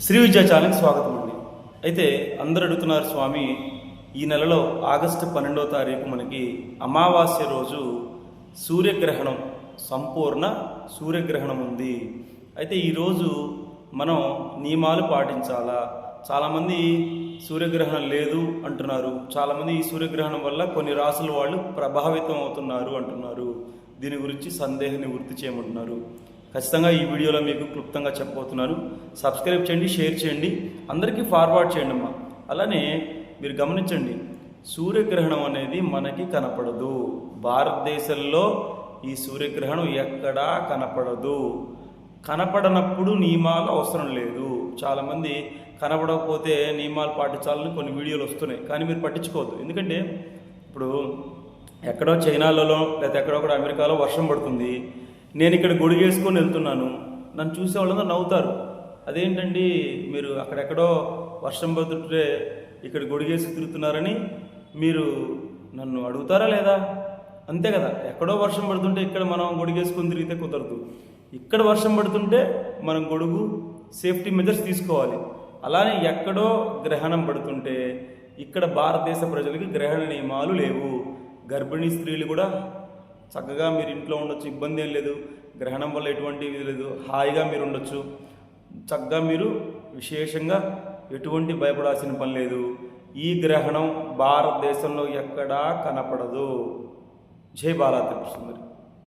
శ్రీ విద్యా ఛానల్కి స్వాగతం అండి. అయితే అందరు అడుగుతున్నారు స్వామి, ఈ నెలలో ఆగస్టు 12వ తారీఖు మనకి అమావాస్య రోజు సూర్యగ్రహణం, సంపూర్ణ సూర్యగ్రహణం ఉంది. అయితే ఈరోజు మనం నియమాలు పాటించాలా? చాలామంది సూర్యగ్రహణం లేదు అంటున్నారు. చాలామంది ఈ సూర్యగ్రహణం వల్ల కొన్ని రాసుల వాళ్ళు ప్రభావితం అవుతున్నారు అంటున్నారు. దీని గురించి సందేహ నివృత్తి చేయమంటున్నారు. ఖచ్చితంగా ఈ వీడియోలో మీకు క్లుప్తంగా చెప్పబోతున్నాను. సబ్స్క్రైబ్ చేయండి, షేర్ చేయండి, అందరికీ ఫార్వర్డ్ చేయండి అమ్మా. అలానే మీరు గమనించండి, సూర్యగ్రహణం అనేది మనకి కనపడదు. భారతదేశంలో ఈ సూర్యగ్రహణం ఎక్కడా కనపడదు. కనపడనప్పుడు నియమాలు అవసరం లేదు. చాలామంది కనపడకపోతే నియమాలు పాటించాలని కొన్ని వీడియోలు వస్తున్నాయి, కానీ మీరు పట్టించుకోవద్దు. ఎందుకంటే ఇప్పుడు ఎక్కడో చైనాలలో లేదా ఎక్కడో కూడా అమెరికాలో వర్షం పడుతుంది, నేను ఇక్కడ గొడుగేసుకొని వెళ్తున్నాను, నన్ను చూసే వాళ్ళందరూ నవ్వుతారు. అదేంటండి మీరు అక్కడెక్కడో వర్షం పడుతుంటే ఇక్కడ గొడుగేసి తిరుగుతున్నారని మీరు నన్ను అడుగుతారా లేదా? అంతే కదా. ఎక్కడో వర్షం పడుతుంటే ఇక్కడ మనం గొడుగేసుకొని తిరిగితే కుదరదు. ఇక్కడ వర్షం పడుతుంటే మనం గొడుగు సేఫ్టీ మెజర్స్ తీసుకోవాలి. అలానే ఎక్కడో గ్రహణం పడుతుంటే ఇక్కడ భారతదేశ ప్రజలకి గ్రహణ నియమాలు లేవు. గర్భిణీ స్త్రీలు కూడా చక్కగా మీరు ఇంట్లో ఉండొచ్చు, ఇబ్బంది ఏం లేదు. గ్రహణం వల్ల ఎటువంటి ఇది లేదు, హాయిగా మీరు ఉండొచ్చు. చక్కగా మీరు విశేషంగా ఎటువంటి భయపడాల్సిన పని లేదు. ఈ గ్రహణం భారతదేశంలో ఎక్కడా కనపడదు. జై బాలా తెలుస్తుంది.